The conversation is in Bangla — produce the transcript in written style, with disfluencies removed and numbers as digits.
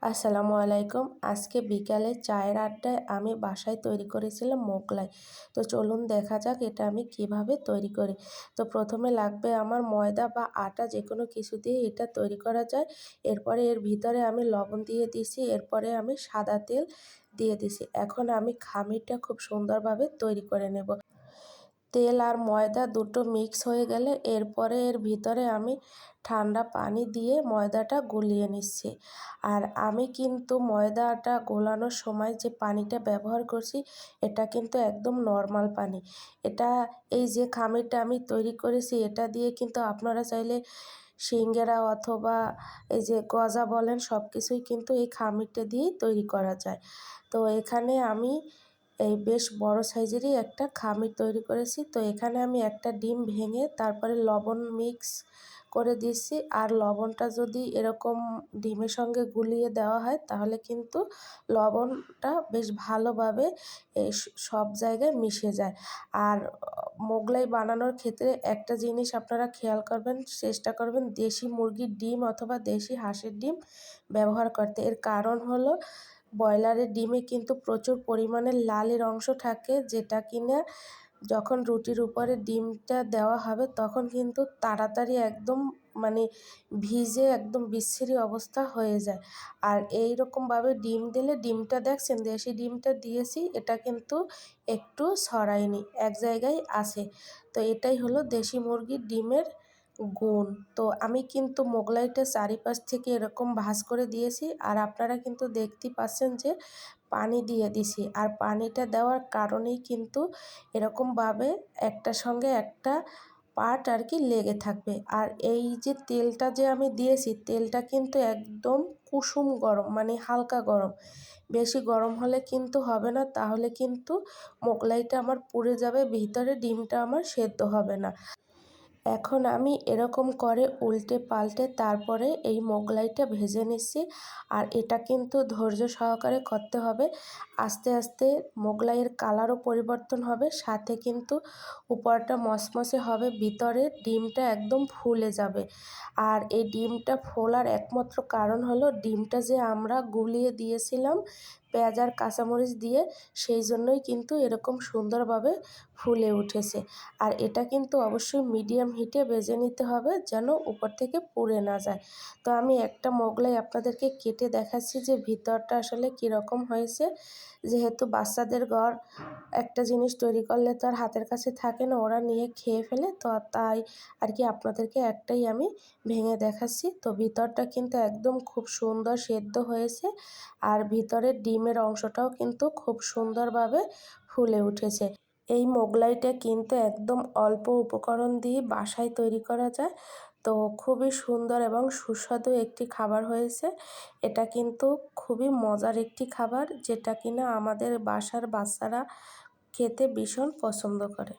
আসসালামু আলাইকুম। আজকে বিকালে চায়ের আড্ডায় আমি বাসায় তৈরি করেছিলাম মোগলাই। তো চলুন দেখা যাক এটা আমি কিভাবে তৈরি করি। তো প্রথমে লাগবে আমার ময়দা বা আটা যেকোনো কিছু দিয়ে এটা তৈরি করা যায়। এরপরে এর ভিতরে আমি লবণ দিয়ে দিছি, এরপরে আমি সাদা তেল দিয়ে দিছি। এখন আমি খামিরটা খুব সুন্দরভাবে তৈরি করে নেব। তেল আর ময়দা দুটো মিক্স হয়ে গেলে এরপরে এর ভিতরে আমি ঠান্ডা পানি দিয়ে ময়দাটা গুলিয়ে নিচ্ছি। আর আমি কিন্তু ময়দাটা গোলানোর সময় যে পানিটা ব্যবহার করছি এটা কিন্তু একদম নর্মাল পানি। এটা এই যে খামিরটা আমি তৈরি করেছি এটা দিয়ে কিন্তু আপনারা চাইলে সিঙ্গারা অথবা এই যে গজা বলেন সব কিছুই কিন্তু এই খামিরটা দিয়েই তৈরি করা যায়। তো এখানে আমি এই বেশ বড় সাইজেরই একটা খামির তৈরি করেছি। তো এখানে আমি একটা ডিম ভেঙে তারপরে লবণ মিক্স করে দিচ্ছি। আর লবণটা যদি এরকম ডিমের সঙ্গে গুলিয়ে দেওয়া হয় তাহলে কিন্তু লবণটা বেশ ভালোভাবে সব জায়গায় মিশে যায়। আর মোগলাই বানানোর ক্ষেত্রে একটা জিনিস আপনারা খেয়াল করবেন, চেষ্টা করবেন দেশি মুরগির ডিম অথবা দেশি হাঁসের ডিম ব্যবহার করতে। এর কারণ হলো ব্রয়লারের ডিমে কিন্তু প্রচুর পরিমাণে লালের অংশ থাকে, যেটা কিনা যখন রুটির উপরে ডিমটা দেওয়া হবে তখন কিন্তু তাড়াতাড়ি একদম মানে ভিজে একদম বিচ্ছিরি অবস্থা হয়ে যায়। আর এই রকমভাবে ডিম দিলে ডিমটা দেখছেন দেশি ডিমটা দিয়েছি এটা কিন্তু একটু ছড়ায়নি, এক জায়গায় আছে। তো এটাই হলো দেশি মুরগির ডিমের গুণ। তো আমি কিন্তু মোগলাইটা চারিপাশ থেকে এরকম ভাঁজ করে দিয়েছি। আর আপনারা কিন্তু দেখতেই পাচ্ছেন যে পানি দিয়ে দিছি। আর পানিটা দেওয়ার কারণেই কিন্তু এরকমভাবে একটার সঙ্গে একটা পার্ট আর কি লেগে থাকবে। আর এই যে তেলটা যে আমি দিয়েছি তেলটা কিন্তু একদম কুসুম গরম, মানে হালকা গরম। বেশি গরম হলে কিন্তু হবে না, তাহলে কিন্তু মোগলাইটা আমার পুড়ে যাবে, ভিতরে ডিমটা আমার সেদ্ধ হবে না। এখন আমি এরকম করে উল্টে পাল্টে তারপরে এই মোগলাইটা ভেজে নিচ্ছি। আর এটা কিন্তু ধৈর্য সহকারে করতে হবে। আস্তে আস্তে মোগলাইয়ের কালারও পরিবর্তন হবে, সাথে কিন্তু উপরটা মচমচে হবে, ভিতরে ডিমটা একদম ফুলে যাবে। আর এই ডিমটা ফোলার একমাত্র কারণ হলো ডিমটা যে আমরা গুলিয়ে দিয়েছিলাম পেঁয়াজ আর কাঁচামরিচ দিয়ে, সেই জন্যই কিন্তু এরকম সুন্দরভাবে ফুলে উঠেছে। আর এটা কিন্তু অবশ্যই মিডিয়াম হিটে ভেজে নিতে হবে যেন উপর থেকে পুড়ে না যায়। তো আমি একটা মোগলাই আপনাদেরকে কেটে দেখাচ্ছি যে ভিতরটা আসলে কীরকম হয়েছে। যেহেতু বাচ্চাদের ঘর একটা জিনিস তৈরি করলে তো আর হাতের কাছে থাকে না, ওরা নিয়ে খেয়ে ফেলে, তো তাই আর কি আপনাদেরকে একটাই আমি ভেঙে দেখাচ্ছি। তো ভিতরটা কিন্তু একদম খুব সুন্দর সেদ্ধ হয়েছে। আর ভিতরের ডিমের অংশটাও কিন্তু খুব সুন্দরভাবে ফুলে উঠেছে। এই মোগলাইটা কিন্তু একদম অল্প উপকরণ দিয়ে বাসায় তৈরি করা যায়। তো খুবই সুন্দর এবং সুস্বাদু একটি খাবার হয়েছে। এটা কিন্তু খুবই মজার একটি খাবার, যেটা কিনা আমাদের বাসার বাচ্চারা খেতে ভীষণ পছন্দ করে।